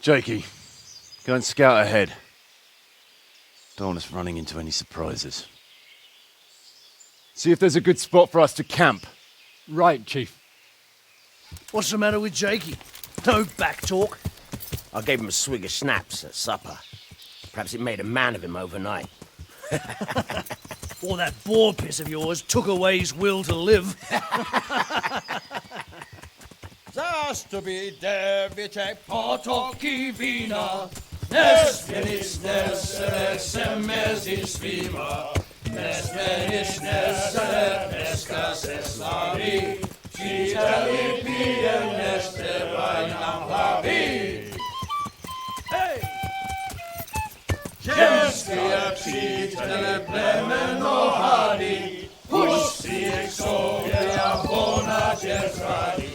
Jakey, go and scout ahead. Don't want us running into any surprises. See if there's a good spot for us to camp. Right, Chief. What's the matter with Jakey? No back talk. I gave him a swig of schnapps at supper. Perhaps it made a man of him overnight. Or that boar piss of yours took away his will to live. Zastupi device potoki vina, nes venis nesere semezis vima, nes venis nesere pescas eslavi, citeli piem neste vainam havi. Hey! Genstia citele plemeno hadi, husti exovia bona gesradi.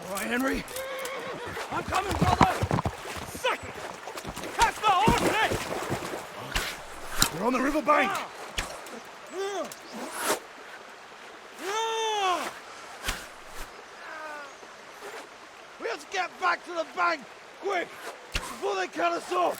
All right, Henry. I'm coming, brother. Suck it! Catch the horse! We're on the riverbank! We have to get back to the bank, quick, before they cut us off.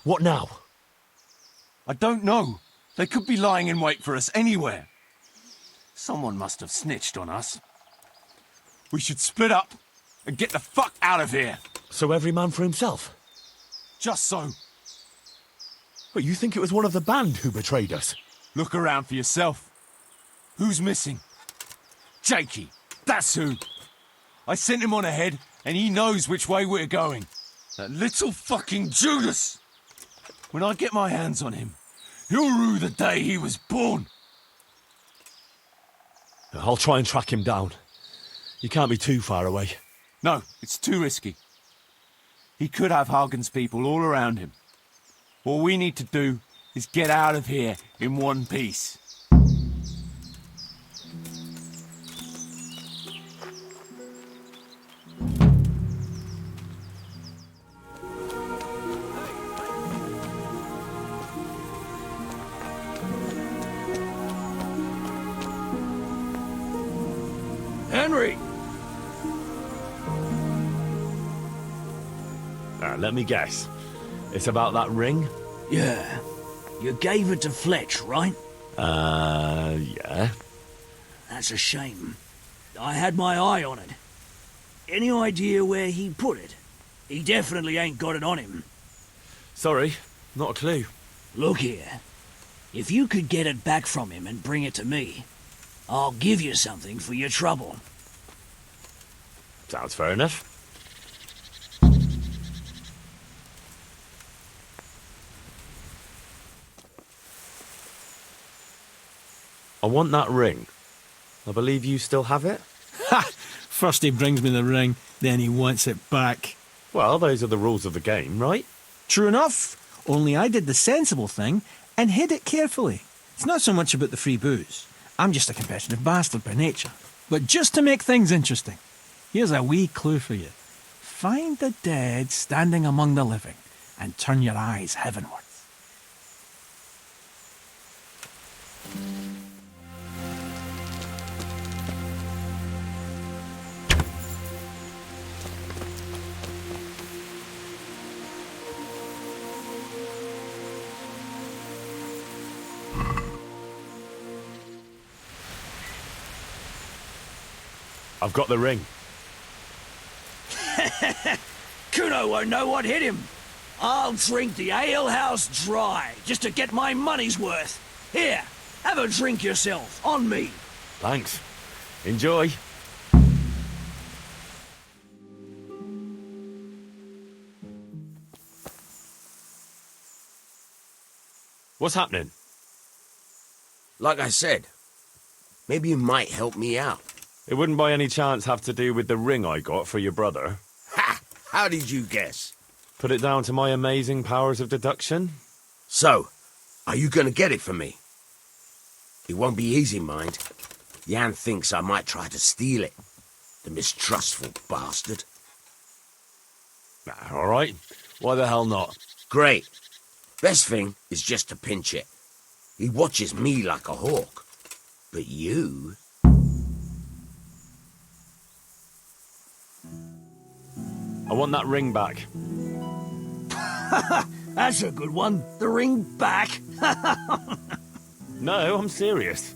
What now? I don't know. They could be lying in wait for us anywhere. Someone must have snitched on us. We should split up and get the fuck out of here. So every man for himself? Just so. But you think it was one of the band who betrayed us? Look around for yourself. Who's missing? Jakey. That's who. I sent him on ahead, and he knows which way we're going. That little fucking Judas! When I get my hands on him, he'll rue the day he was born. I'll try and track him down. You can't be too far away. No, it's too risky. He could have Hagen's people all around him. All we need to do is get out of here in one piece. Henry! Let me guess. It's about that ring? Yeah. You gave it to Fletch, right? Yeah. That's a shame. I had my eye on it. Any idea where he put it? He definitely ain't got it on him. Sorry, not a clue. Look here. If you could get it back from him and bring it to me, I'll give you something for your trouble. Sounds fair enough. I want that ring. I believe you still have it? Ha! First he brings me the ring, then he wants it back. Well, those are the rules of the game, right? True enough, only I did the sensible thing and hid it carefully. It's not so much about the free booze. I'm just a competitive bastard by nature. But just to make things interesting, here's a wee clue for you. Find the dead standing among the living and turn your eyes heavenwards. I've got the ring. Kuno won't know what hit him. I'll drink the alehouse dry just to get my money's worth. Here, have a drink yourself, on me. Thanks. Enjoy. What's happening? Like I said, maybe you might help me out. It wouldn't by any chance have to do with the ring I got for your brother? Ha! How did you guess? Put it down to my amazing powers of deduction? So, are you gonna get it for me? It won't be easy, mind. Jan thinks I might try to steal it. The mistrustful bastard. All right. Why the hell not? Great. Best thing is just to pinch it. He watches me like a hawk. But you... I want that ring back. That's a good one. The ring back. No, I'm serious.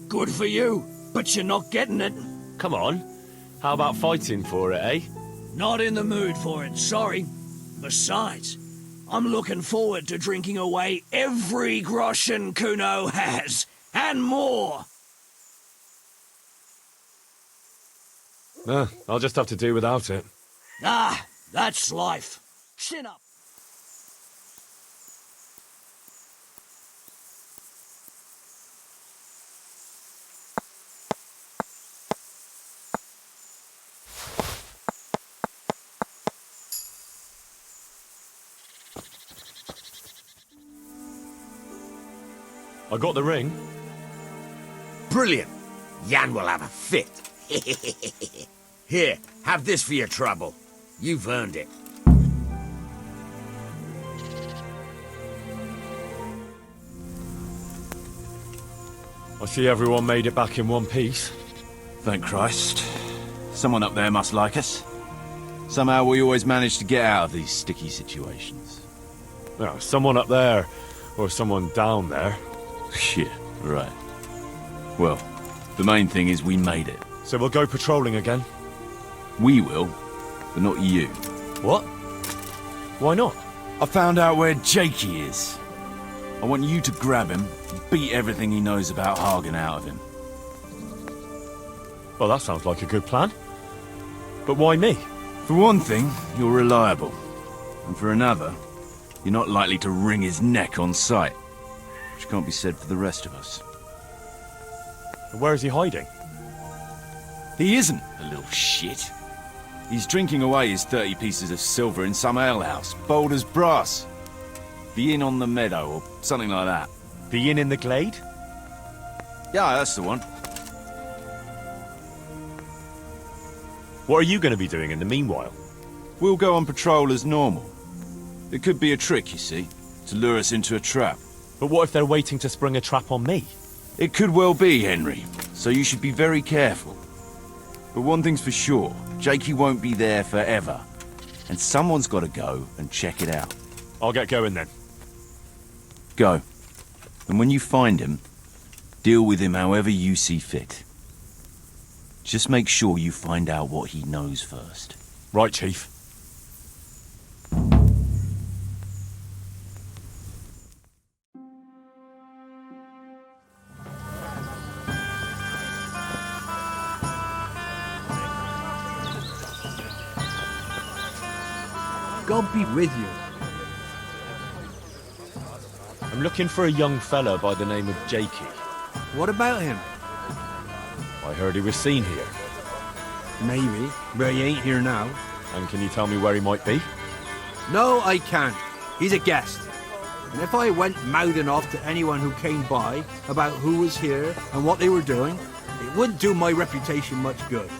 Good for you, but you're not getting it. Come on. How about fighting for it, eh? Not in the mood for it, sorry. Besides, I'm looking forward to drinking away every groschen Kuno has, and more. I'll just have to do without it. Ah, that's life. Chin up. I got the ring. Brilliant. Jan will have a fit. Here, have this for your trouble. You've earned it. I see everyone made it back in one piece. Thank Christ. Someone up there must like us. Somehow we always manage to get out of these sticky situations. Well, someone up there, or someone down there. Shit, right. Well, the main thing is we made it. So we'll go patrolling again? We will, but not you. What? Why not? I found out where Jakey is. I want you to grab him and beat everything he knows about Hagen out of him. Well, that sounds like a good plan. But why me? For one thing, you're reliable. And for another, you're not likely to wring his neck on sight. Which can't be said for the rest of us. Where is he hiding? He isn't, a little shit. He's drinking away his 30 pieces of silver in some alehouse, bold as brass. The inn on the meadow, or something like that. The inn in the glade? Yeah, that's the one. What are you going to be doing in the meanwhile? We'll go on patrol as normal. It could be a trick, you see, to lure us into a trap. But what if they're waiting to spring a trap on me? It could well be, Henry, so you should be very careful. But one thing's for sure, Jakey won't be there forever. And someone's got to go and check it out. I'll get going then. Go. And when you find him, deal with him however you see fit. Just make sure you find out what he knows first. Right, Chief. God be with you. I'm looking for a young fella by the name of Jakey. What about him? I heard he was seen here. Maybe, but he ain't here now. And can you tell me where he might be? No, I can't. He's a guest. And if I went mouthing off to anyone who came by about who was here and what they were doing, it wouldn't do my reputation much good.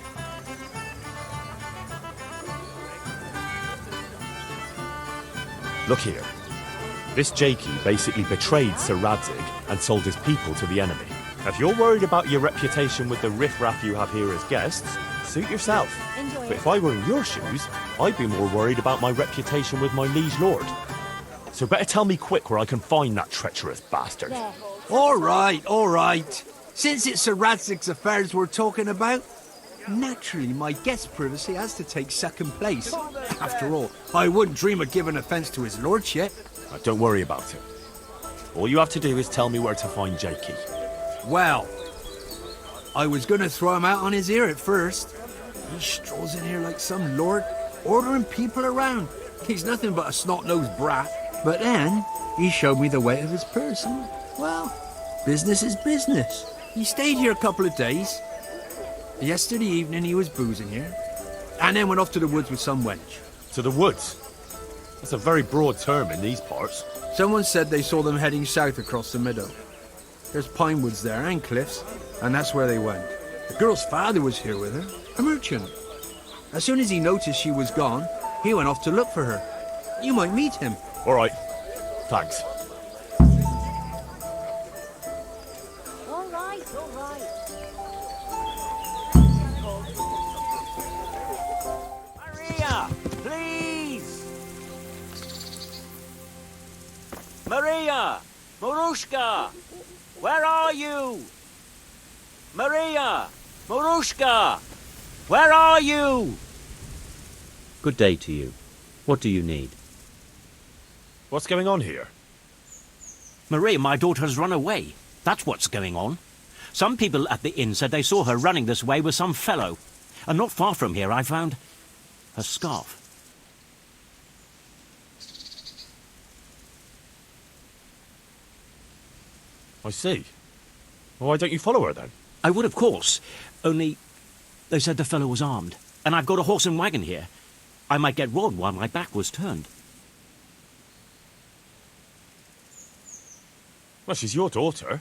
Look here. This Jakey basically betrayed Sir Radzig and sold his people to the enemy. If you're worried about your reputation with the riffraff you have here as guests, suit yourself. But if I were in your shoes, I'd be more worried about my reputation with my liege lord. So better tell me quick where I can find that treacherous bastard. Yeah. All right. Since it's Sir Radzig's affairs we're talking about, naturally my guest's privacy has to take second place. After all, I wouldn't dream of giving offence to his lordship. Now, don't worry about it. All you have to do is tell me where to find Jakey. Well, I was gonna throw him out on his ear at first. He strolls in here like some lord, ordering people around. He's nothing but a snot-nosed brat. But then, he showed me the weight of his purse, and, well, business is business. He stayed here a couple of days. Yesterday evening he was boozing here, and then went off to the woods with some wench. To the woods? That's a very broad term in these parts. Someone said they saw them heading south across the meadow. There's pine woods there and cliffs, and that's where they went. The girl's father was here with her, a merchant. As soon as he noticed she was gone, he went off to look for her. You might meet him. All right. Thanks. All right. Maria, please! Maria! Marushka! Where are you? Maria! Marushka! Where are you? Good day to you. What do you need? What's going on here? Marie, my daughter has run away. That's what's going on. Some people at the inn said they saw her running this way with some fellow. And not far from here I found her scarf. I see. Well, why don't you follow her then? I would, of course. Only they said the fellow was armed. And I've got a horse and wagon here. I might get robbed while my back was turned. Well, she's your daughter.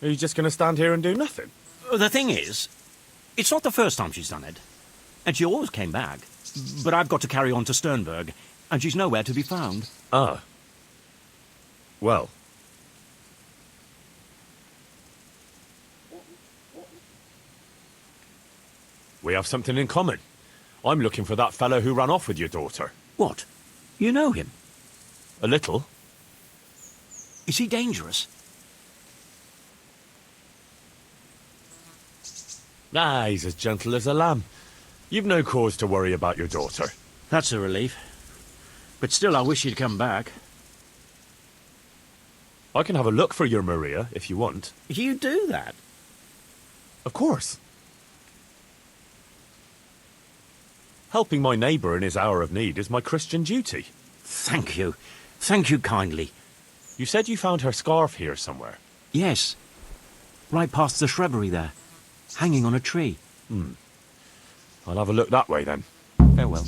Are you just going to stand here and do nothing? The thing is, it's not the first time she's done it. And she always came back. But I've got to carry on to Sternberg, and she's nowhere to be found. Ah. Well. We have something in common. I'm looking for that fellow who ran off with your daughter. What? You know him? A little. Is he dangerous? Ah, he's as gentle as a lamb. You've no cause to worry about your daughter. That's a relief. But still, I wish he'd come back. I can have a look for your Maria, if you want. You do that? Of course. Helping my neighbour in his hour of need is my Christian duty. Thank you. Thank you kindly. You said you found her scarf here somewhere. Yes. Right past the shrubbery there. Hanging on a tree. I'll have a look that way then. Farewell.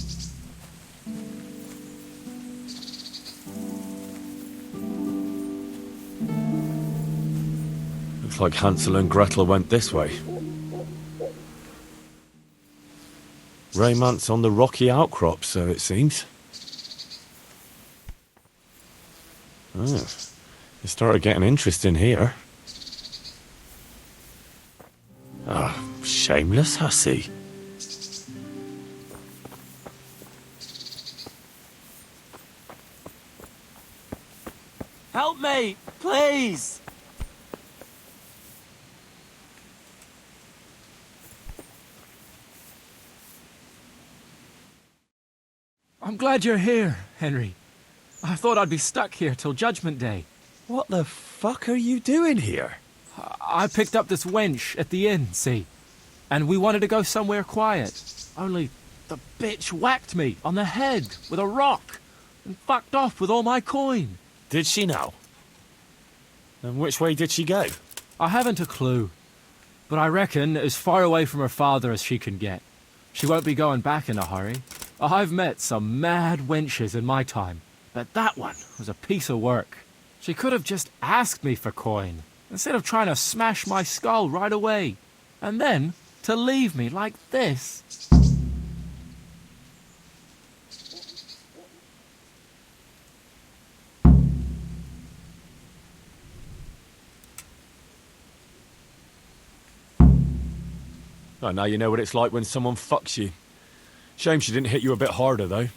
Looks like Hansel and Gretel went this way. Romance on the rocky outcrop, so it seems. Oh, it started getting interesting here. Ah, shameless hussy. Help me, please! I'm glad you're here, Henry. I thought I'd be stuck here till Judgment Day. What the fuck are you doing here? I picked up this wench at the inn, see? And we wanted to go somewhere quiet. Only The bitch whacked me on the head with a rock and fucked off with all my coin. Did she now? And which way did she go? I haven't a clue, but I reckon as far away from her father as she can get. She won't be going back in a hurry. I've met some mad wenches in my time, but that one was a piece of work. She could have just asked me for coin, instead of trying to smash my skull right away, and then to leave me like this. Oh, now you know what it's like when someone fucks you. Shame she didn't hit you a bit harder, though.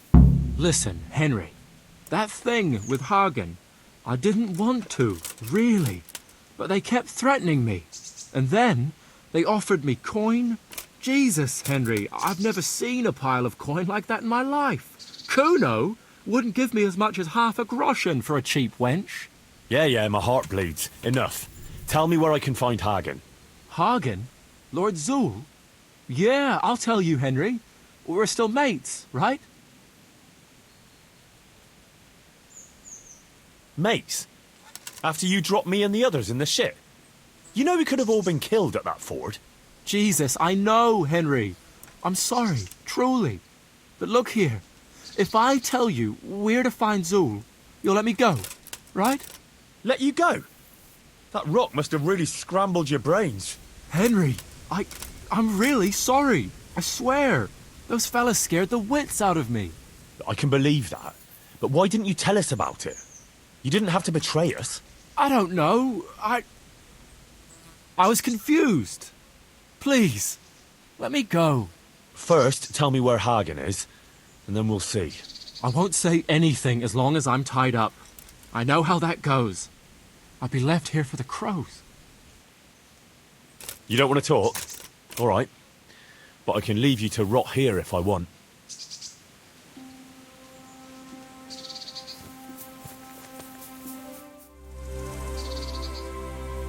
Listen, Henry, that thing with Hagen, I didn't want to, really. But they kept threatening me. And then they offered me coin. Jesus, Henry, I've never seen a pile of coin like that in my life. Kuno wouldn't give me as much as half a groschen for a cheap wench. Yeah, my heart bleeds. Enough. Tell me where I can find Hagen. Hagen? Lord Zool? Yeah, I'll tell you, Henry. We're still mates, right? Mates? After you dropped me and the others in the ship? You know we could have all been killed at that ford. Jesus, I know, Henry. I'm sorry, truly. But look here. If I tell you where to find Zool, you'll let me go, right? Let you go? That rock must have really scrambled your brains. Henry, I'm really sorry. I swear. Those fellas scared the wits out of me. I can believe that. But why didn't you tell us about it? You didn't have to betray us. I don't know. I was confused. Please, let me go. First, tell me where Hagen is, and then we'll see. I won't say anything as long as I'm tied up. I know how that goes. I'll be left here for the crows. You don't want to talk? All right. But I can leave you to rot here if I want.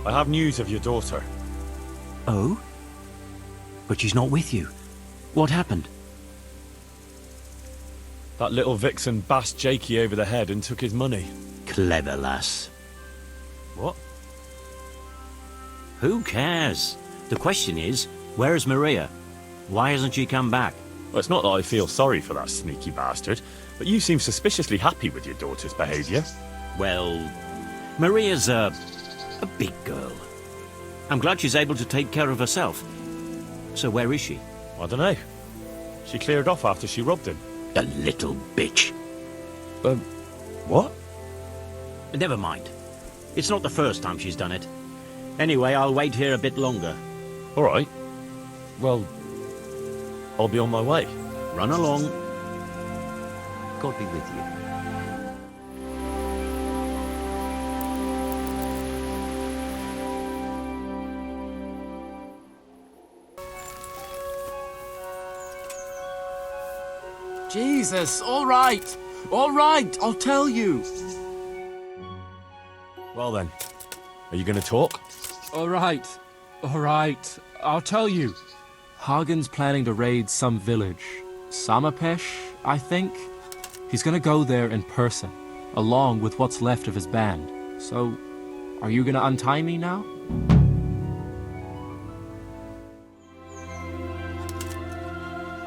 I have news of your daughter. Oh? But she's not with you. What happened? That little vixen bashed Jakey over the head and took his money. Clever lass. What? Who cares? The question is, where's Maria? Why hasn't she come back? Well, it's not that I feel sorry for that sneaky bastard, but you seem suspiciously happy with your daughter's behaviour. Well, Maria's a big girl. I'm glad she's able to take care of herself. So where is she? I don't know. She cleared off after she robbed him. The little bitch. What? Never mind. It's not the first time she's done it. Anyway, I'll wait here a bit longer. All right. Well, I'll be on my way. Run along. God be with you. Jesus, all right, I'll tell you. Well then, are you going to talk? All right, I'll tell you. Hagen's planning to raid some village. Samapesh, I think. He's gonna go there in person, along with what's left of his band. So, are you gonna untie me now?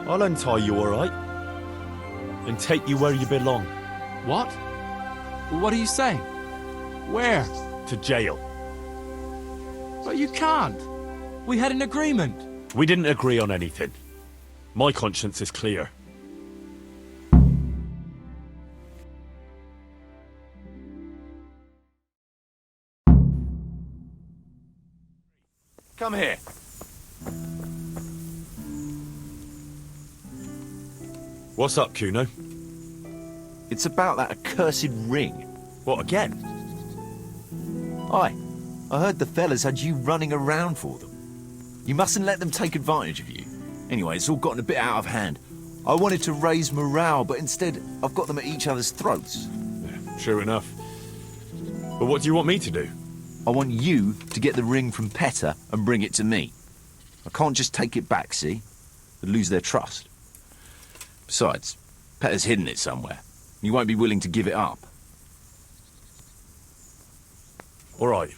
I'll untie you, all right? And take you where you belong. What? What are you saying? Where? To jail. But you can't. We had an agreement. We didn't agree on anything. My conscience is clear. Come here. What's up, Kuno? It's about that accursed ring. What, again? Aye. I heard the fellas had you running around for them. You mustn't let them take advantage of you. Anyway, it's all gotten a bit out of hand. I wanted to raise morale, but instead I've got them at each other's throats. Yeah, true enough. But what do you want me to do? I want you to get the ring from Peta and bring it to me. I can't just take it back, see? They'd lose their trust. Besides, Petter's hidden it somewhere. He won't be willing to give it up. All right.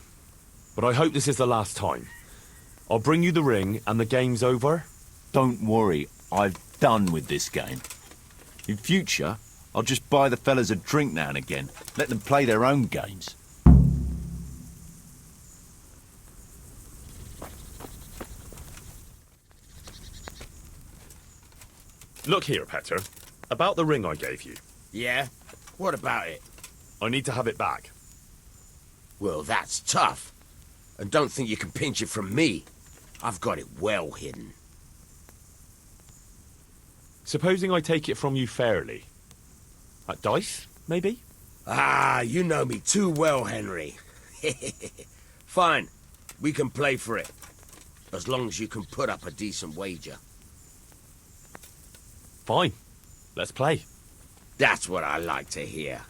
But I hope this is the last time. I'll bring you the ring and the game's over. Don't worry, I've done with this game. In future, I'll just buy the fellas a drink now and again. Let them play their own games. Look here, Petter. About the ring I gave you. Yeah? What about it? I need to have it back. Well, that's tough. And don't think you can pinch it from me. I've got it well hidden. Supposing I take it from you fairly. At dice, maybe? Ah, you know me too well, Henry. Fine. We can play for it. As long as you can put up a decent wager. Fine. Let's play. That's what I like to hear.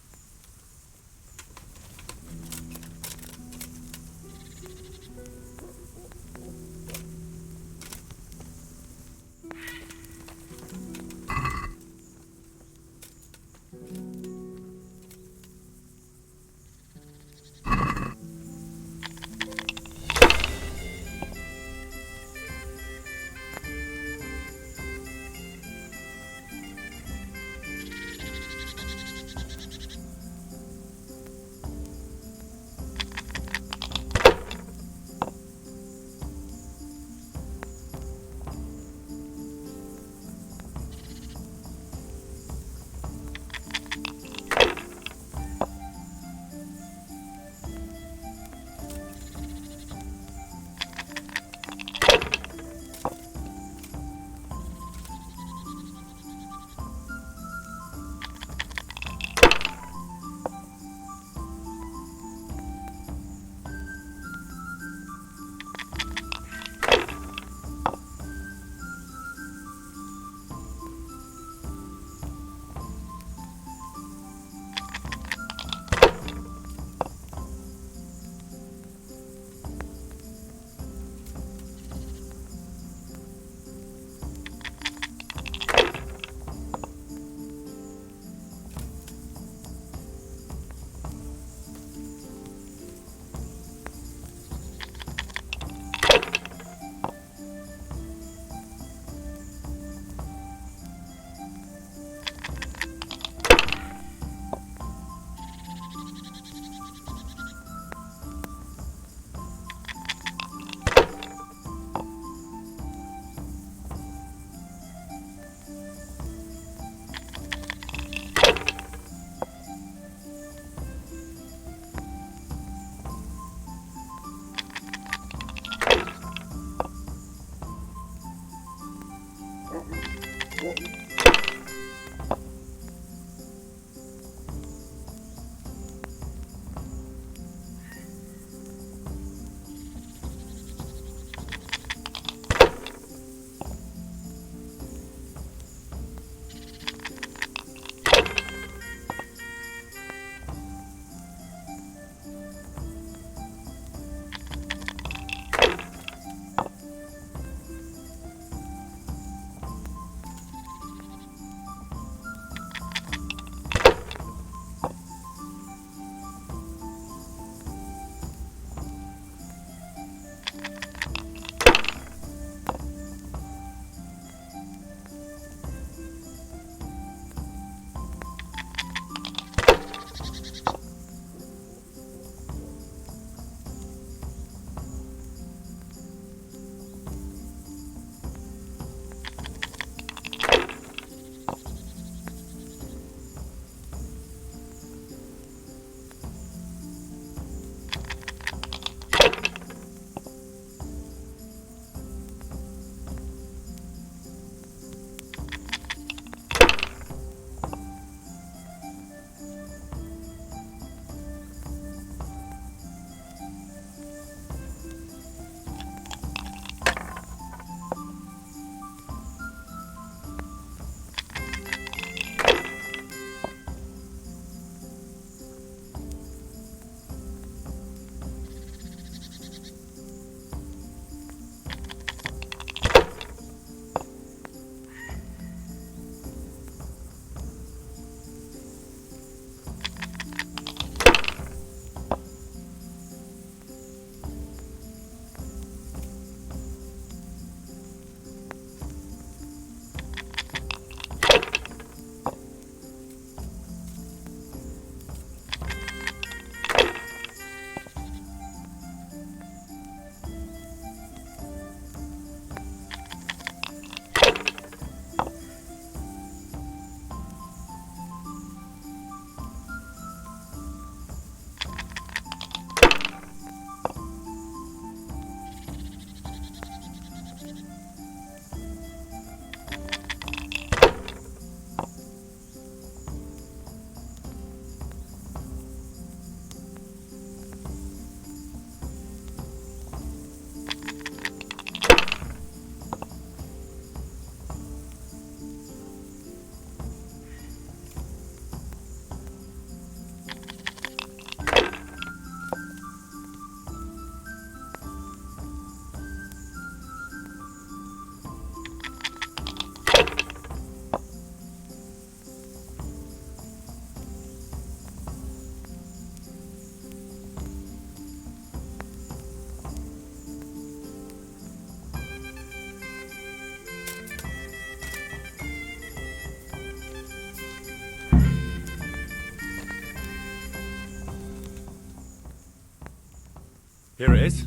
Here it is.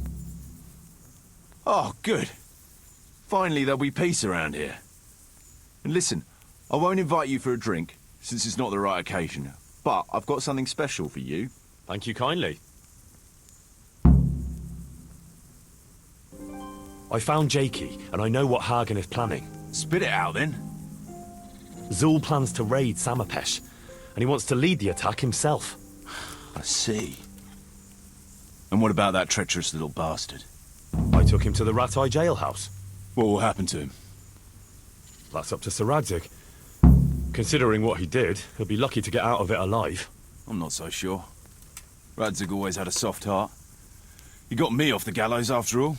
Oh, good. Finally there'll be peace around here. And listen, I won't invite you for a drink, since it's not the right occasion. But I've got something special for you. Thank you kindly. I found Jakey, and I know what Hagen is planning. Spit it out, then. Zul plans to raid Samapesh, and he wants to lead the attack himself. I see. And what about that treacherous little bastard? I took him to the Rat Eye jailhouse. What will happen to him? That's up to Sir Radzig. Considering what he did, he'll be lucky to get out of it alive. I'm not so sure. Radzig always had a soft heart. He got me off the gallows, after all.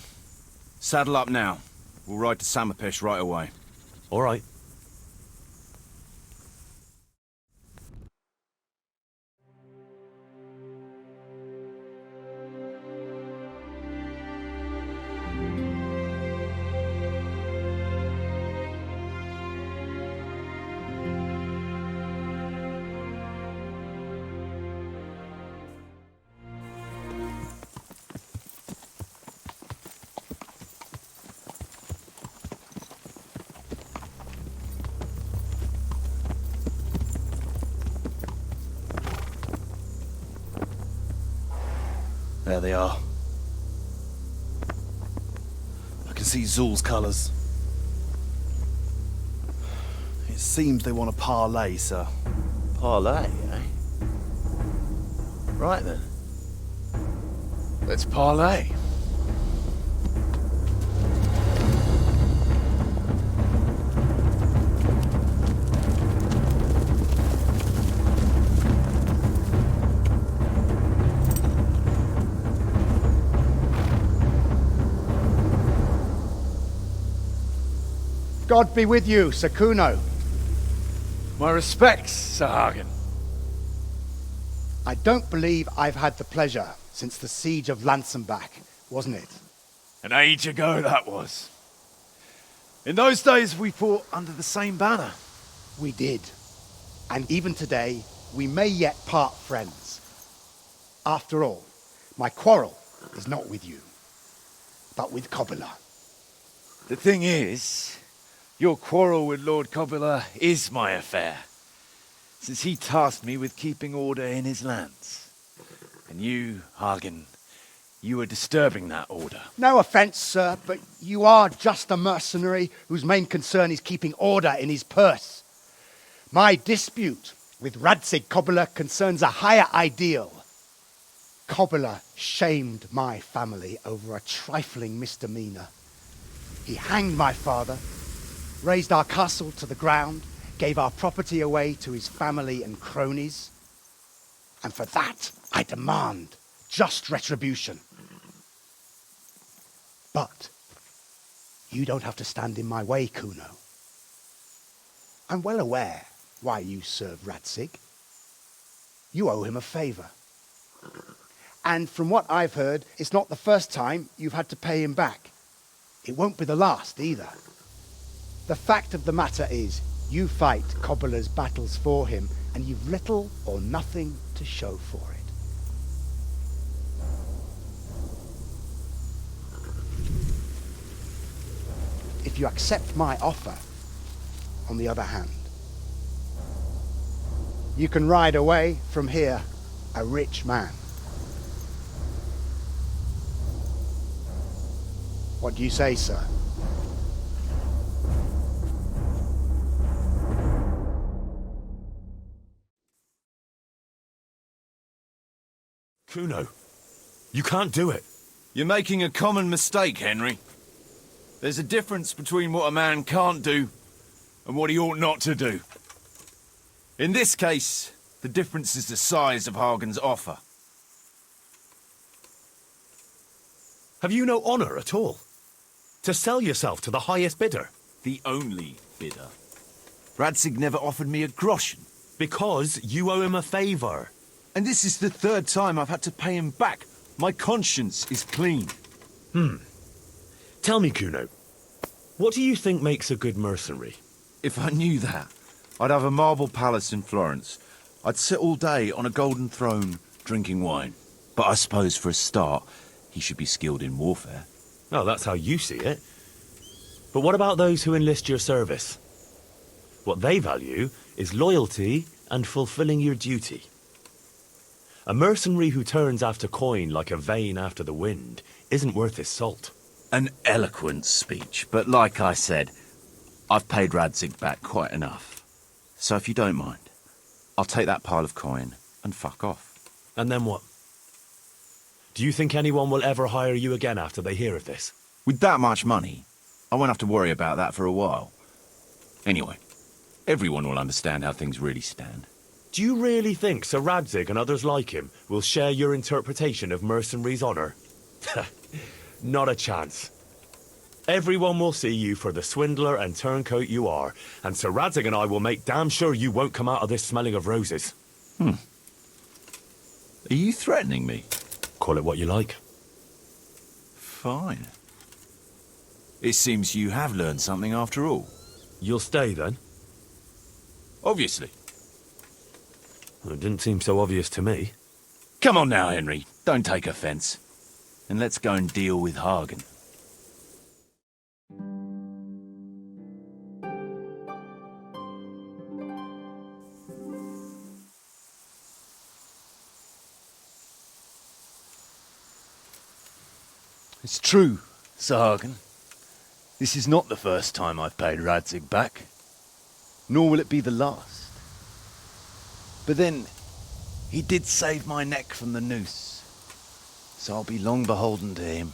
Saddle up now. We'll ride to Samapesh right away. All right. There they are. I can see Zul's colours. It seems they want a parley, sir. Parlay, eh? Right then. Let's parlay. God be with you, Sir Kuno. My respects, Sir Hagen. I don't believe I've had the pleasure since the siege of Lansenbach, wasn't it? An age ago that was. In those days we fought under the same banner. We did. And even today, we may yet part friends. After all, my quarrel is not with you, but with Kobula. The thing is, your quarrel with Lord Kobula is my affair, since he tasked me with keeping order in his lands. And you, Hagen, you are disturbing that order. No offence, sir, but you are just a mercenary whose main concern is keeping order in his purse. My dispute with Radzig Kobula concerns a higher ideal. Kobula shamed my family over a trifling misdemeanor. He hanged my father, razed our castle to the ground, gave our property away to his family and cronies. And for that, I demand just retribution. But you don't have to stand in my way, Kuno. I'm well aware why you serve Radzig. You owe him a favour. And from what I've heard, it's not the first time you've had to pay him back. It won't be the last either. The fact of the matter is, you fight Kobula's battles for him, and you've little or nothing to show for it. If you accept my offer, on the other hand, you can ride away from here a rich man. What do you say, sir? Kuno, you can't do it. You're making a common mistake, Henry. There's a difference between what a man can't do and what he ought not to do. In this case, the difference is the size of Hagen's offer. Have you no honour at all? To sell yourself to the highest bidder? The only bidder. Radzig never offered me a groschen. Because you owe him a favour. And this is the third time I've had to pay him back. My conscience is clean. Tell me, Kuno, what do you think makes a good mercenary? If I knew that, I'd have a marble palace in Florence. I'd sit all day on a golden throne, drinking wine. But I suppose for a start, he should be skilled in warfare. Oh, that's how you see it. But what about those who enlist your service? What they value is loyalty and fulfilling your duty. A mercenary who turns after coin like a vane after the wind isn't worth his salt. An eloquent speech, but like I said, I've paid Radzig back quite enough. So if you don't mind, I'll take that pile of coin and fuck off. And then what? Do you think anyone will ever hire you again after they hear of this? With that much money, I won't have to worry about that for a while. Anyway, everyone will understand how things really stand. Do you really think Sir Radzig and others like him will share your interpretation of mercenaries' honor? Not a chance. Everyone will see you for the swindler and turncoat you are, and Sir Radzig and I will make damn sure you won't come out of this smelling of roses. Are you threatening me? Call it what you like. Fine. It seems you have learned something after all. You'll stay, then? Obviously. Well, it didn't seem so obvious to me. Come on now, Henry. Don't take offence. And let's go and deal with Hagen. It's true, Sir Hagen. This is not the first time I've paid Radzig back. Nor will it be the last. But then, he did save my neck from the noose. So I'll be long beholden to him.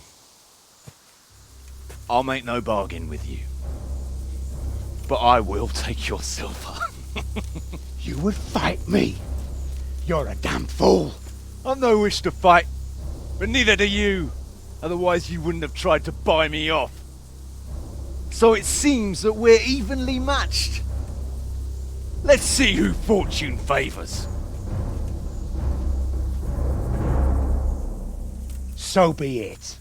I'll make no bargain with you. But I will take your silver. You would fight me? You're a damn fool. I've no wish to fight, but neither do you. Otherwise you wouldn't have tried to buy me off. So it seems that we're evenly matched. Let's see who fortune favours. So be it.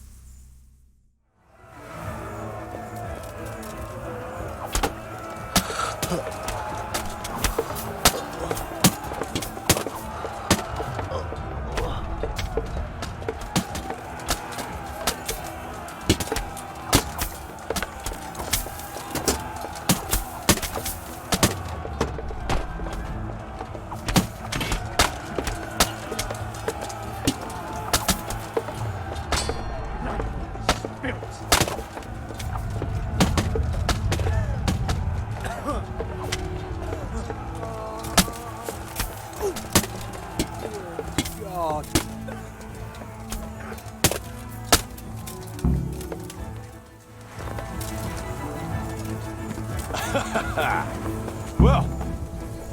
Well,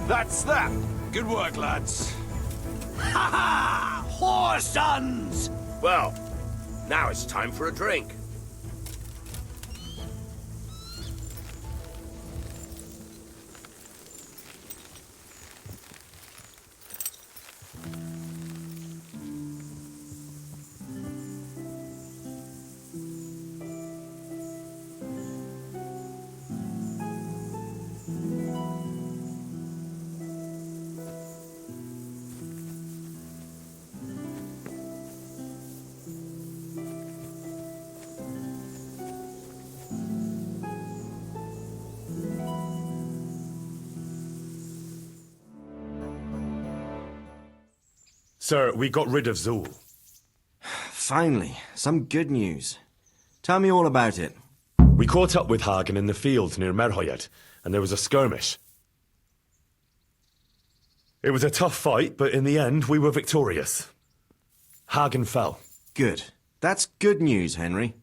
that's that. Good work, lads. Ha ha! Whore sons! Well, now it's time for a drink. Sir, we got rid of Zool. Finally, some good news. Tell me all about it. We caught up with Hagen in the fields near Merhoyed, and there was a skirmish. It was a tough fight, but in the end, we were victorious. Hagen fell. Good. That's good news, Henry.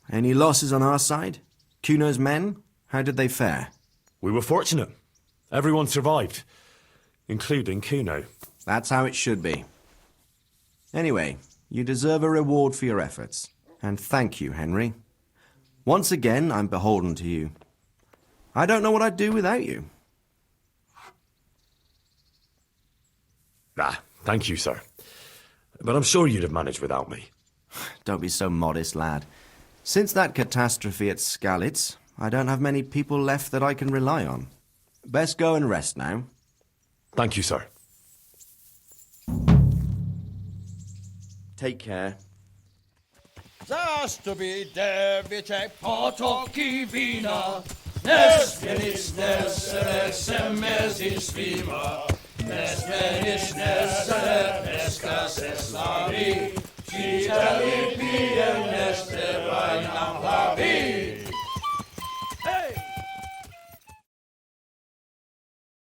Any losses on our side? Kuno's men? How did they fare? We were fortunate. Everyone survived, including Kuno. That's how it should be. Anyway, you deserve a reward for your efforts. And thank you, Henry. Once again, I'm beholden to you. I don't know what I'd do without you. Thank you, sir. But I'm sure you'd have managed without me. Don't be so modest, lad. Since that catastrophe at Skalitz, I don't have many people left that I can rely on. Best go and rest now. Thank you, sir. Take care. Zastupitelvice potoki wina, Nesmenic nesere semezi svima, Nesmenic nesere neska se slavi, Čite